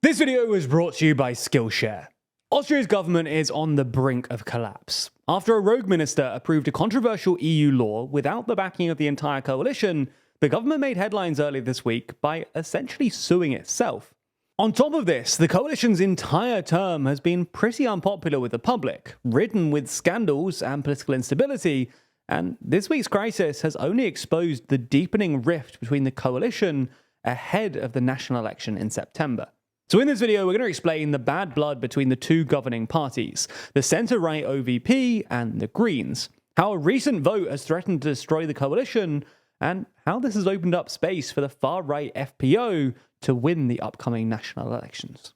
This video was brought to you by Skillshare. Austria's government is on the brink of collapse. After a rogue minister approved a controversial EU law without the backing of the entire coalition, the government made headlines earlier this week by essentially suing itself. On top of this, the coalition's entire term has been pretty unpopular with the public, ridden with scandals and political instability, and this week's crisis has only exposed the deepening rift between the coalition ahead of the national election in September. So in this video, we're going to explain the bad blood between the two governing parties, the centre-right OVP and the Greens, how a recent vote has threatened to destroy the coalition, and how this has opened up space for the far-right FPO to win the upcoming national elections.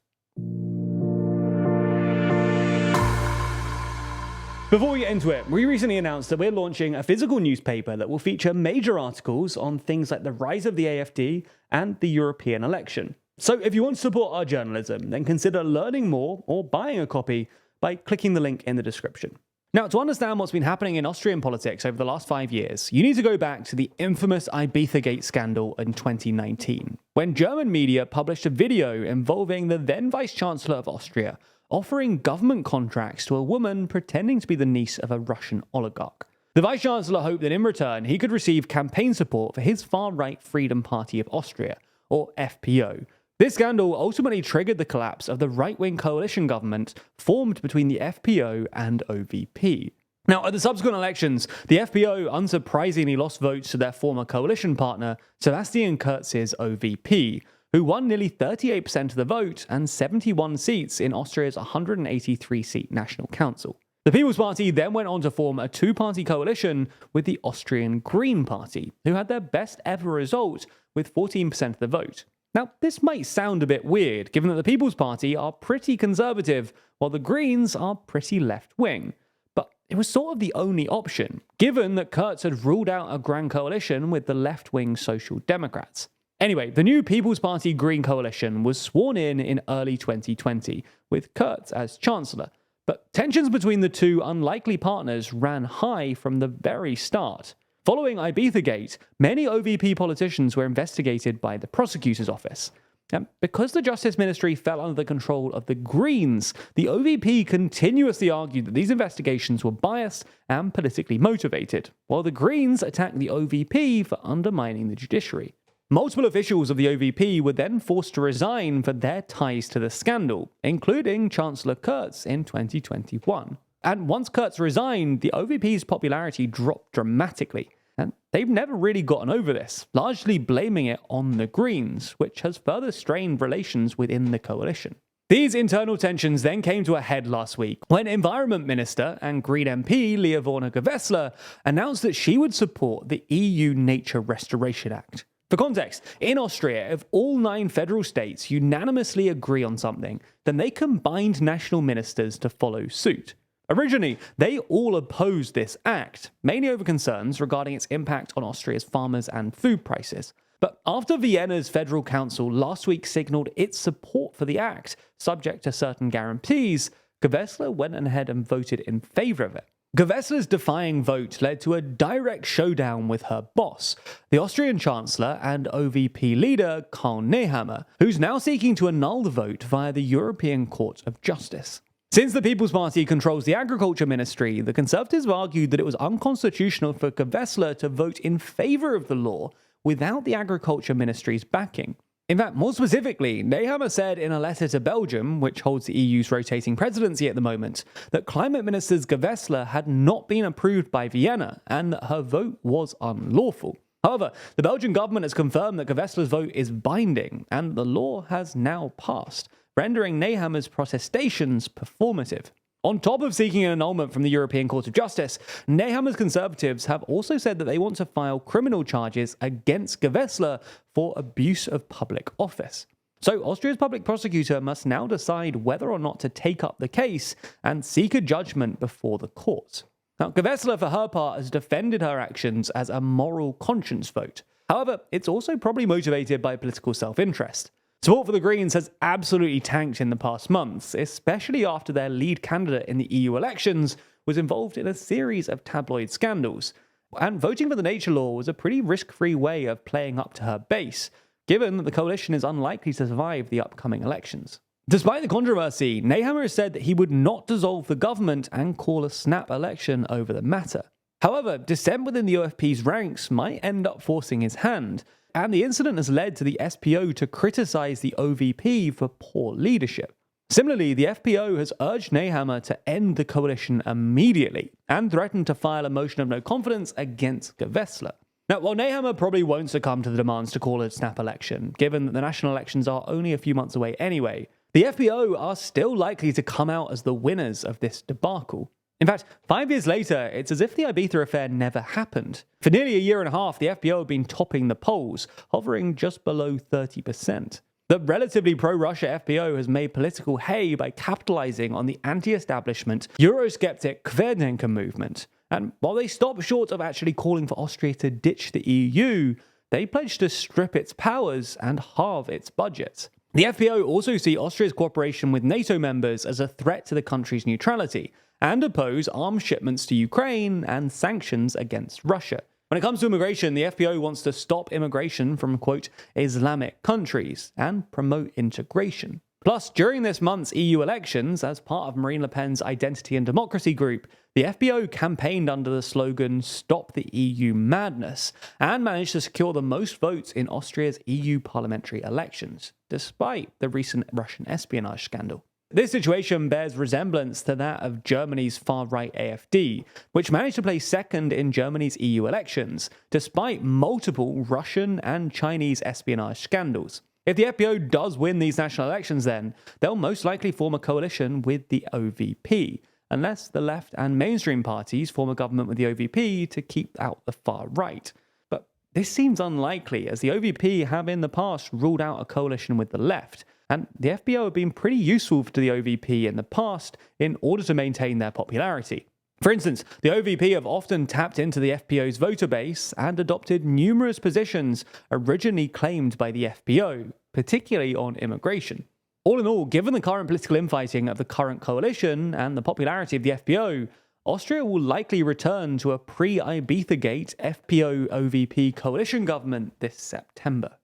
Before we get into it, we recently announced that we're launching a physical newspaper that will feature major articles on things like the rise of the AfD and the European election. So if you want to support our journalism, then consider learning more or buying a copy by clicking the link in the description. Now, to understand what's been happening in Austrian politics over the last 5 years, you need to go back to the infamous Ibizagate scandal in 2019, when German media published a video involving the then Vice-Chancellor of Austria offering government contracts to a woman pretending to be the niece of a Russian oligarch. The Vice-Chancellor hoped that in return he could receive campaign support for his far-right Freedom Party of Austria, or FPO. This scandal ultimately triggered the collapse of the right-wing coalition government formed between the FPO and OVP. Now, at the subsequent elections, the FPO unsurprisingly lost votes to their former coalition partner, Sebastian Kurz's OVP, who won nearly 38% of the vote and 71 seats in Austria's 183-seat National Council. The People's Party then went on to form a two-party coalition with the Austrian Green Party, who had their best ever result with 14% of the vote. Now, this might sound a bit weird, given that the People's Party are pretty conservative, while the Greens are pretty left-wing. But it was sort of the only option, given that Kurz had ruled out a grand coalition with the left-wing Social Democrats. Anyway, the new People's Party Green coalition was sworn in early 2020, with Kurz as Chancellor. But tensions between the two unlikely partners ran high from the very start. Following Ibizagate, many OVP politicians were investigated by the prosecutor's office. And because the Justice Ministry fell under the control of the Greens, the OVP continuously argued that these investigations were biased and politically motivated, while the Greens attacked the OVP for undermining the judiciary. Multiple officials of the OVP were then forced to resign for their ties to the scandal, including Chancellor Kurz in 2021. And once Kurz resigned, the OVP's popularity dropped dramatically. And they've never really gotten over this, largely blaming it on the Greens, which has further strained relations within the coalition. These internal tensions then came to a head last week, when Environment Minister and Green MP Leonore Gewessler announced that she would support the EU Nature Restoration Act. For context, in Austria, if all 9 federal states unanimously agree on something, then they can bind national ministers to follow suit. Originally, they all opposed this act, mainly over concerns regarding its impact on Austria's farmers and food prices. But after Vienna's Federal Council last week signalled its support for the act, subject to certain guarantees, Gewessler went ahead and voted in favour of it. Gewessler's defying vote led to a direct showdown with her boss, the Austrian Chancellor and OVP leader Karl Nehammer, who's now seeking to annul the vote via the European Court of Justice. Since the People's Party controls the Agriculture Ministry, the Conservatives argued that it was unconstitutional for Gewessler to vote in favour of the law without the Agriculture Ministry's backing. In fact, more specifically, Nehammer said in a letter to Belgium, which holds the EU's rotating presidency at the moment, that Climate Minister Gewessler had not been approved by Vienna and that her vote was unlawful. However, the Belgian government has confirmed that Gewessler's vote is binding, and the law has now passed, rendering Nehammer's protestations performative. On top of seeking an annulment from the European Court of Justice, Nehammer's Conservatives have also said that they want to file criminal charges against Gewessler for abuse of public office. So Austria's public prosecutor must now decide whether or not to take up the case and seek a judgment before the court. Now, Gewessler, for her part, has defended her actions as a moral conscience vote. However, it's also probably motivated by political self-interest. Support for the Greens has absolutely tanked in the past months, especially after their lead candidate in the EU elections was involved in a series of tabloid scandals. And voting for the nature law was a pretty risk-free way of playing up to her base, given that the coalition is unlikely to survive the upcoming elections. Despite the controversy, Nehammer has said that he would not dissolve the government and call a snap election over the matter. However, dissent within the OFP's ranks might end up forcing his hand, and the incident has led to the SPO to criticise the OVP for poor leadership. Similarly, the FPO has urged Nehammer to end the coalition immediately and threatened to file a motion of no confidence against Gavesla. Now, while Nehammer probably won't succumb to the demands to call a snap election, given that the national elections are only a few months away anyway, the FPO are still likely to come out as the winners of this debacle. In fact, 5 years later, it's as if the Ibiza affair never happened. For nearly a year and a half, the FPO have been topping the polls, hovering just below 30%. The relatively pro-Russia FPO has made political hay by capitalizing on the anti-establishment, Eurosceptic Querdenker movement. And while they stopped short of actually calling for Austria to ditch the EU, they pledged to strip its powers and halve its budget. The FPO also see Austria's cooperation with NATO members as a threat to the country's neutrality, and oppose arms shipments to Ukraine and sanctions against Russia. When it comes to immigration, the FPO wants to stop immigration from, quote, Islamic countries and promote integration. Plus, during this month's EU elections, as part of Marine Le Pen's Identity and Democracy group, the FPO campaigned under the slogan Stop the EU Madness and managed to secure the most votes in Austria's EU parliamentary elections, despite the recent Russian espionage scandal. This situation bears resemblance to that of Germany's far-right AfD, which managed to place second in Germany's EU elections, despite multiple Russian and Chinese espionage scandals. If the FPO does win these national elections then, they'll most likely form a coalition with the OVP, unless the left and mainstream parties form a government with the OVP to keep out the far right. But this seems unlikely, as the OVP have in the past ruled out a coalition with the left, and the FPO have been pretty useful to the OVP in the past in order to maintain their popularity. For instance, the OVP have often tapped into the FPO's voter base and adopted numerous positions originally claimed by the FPO, particularly on immigration. All in all, given the current political infighting of the current coalition and the popularity of the FPO, Austria will likely return to a pre-Ibizagate FPO-OVP coalition government this September.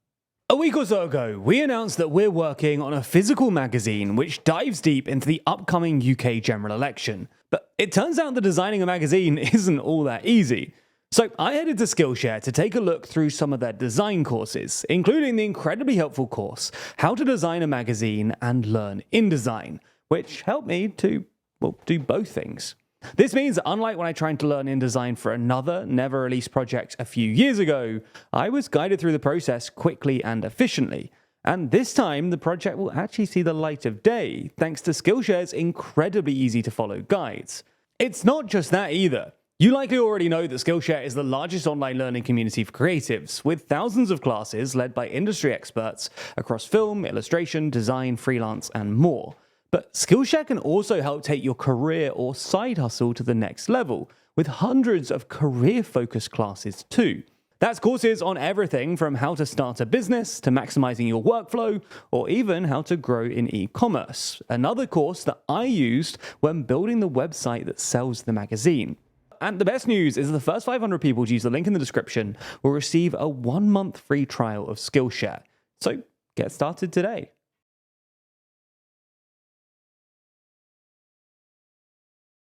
A week or so ago, we announced that we're working on a physical magazine which dives deep into the upcoming UK general election. But it turns out that designing a magazine isn't all that easy. So I headed to Skillshare to take a look through some of their design courses, including the incredibly helpful course, How to Design a Magazine and Learn InDesign, which helped me to, do both things. This means that unlike when I tried to learn InDesign for another, never-released project a few years ago, I was guided through the process quickly and efficiently. And this time, the project will actually see the light of day, thanks to Skillshare's incredibly easy-to-follow guides. It's not just that either. You likely already know that Skillshare is the largest online learning community for creatives, with thousands of classes led by industry experts across film, illustration, design, freelance, and more. But Skillshare can also help take your career or side hustle to the next level, with hundreds of career-focused classes too. That's courses on everything from how to start a business to maximizing your workflow, or even how to grow in e-commerce, another course that I used when building the website that sells the magazine. And the best news is the first 500 people to use the link in the description will receive a 1-month free trial of Skillshare. So get started today.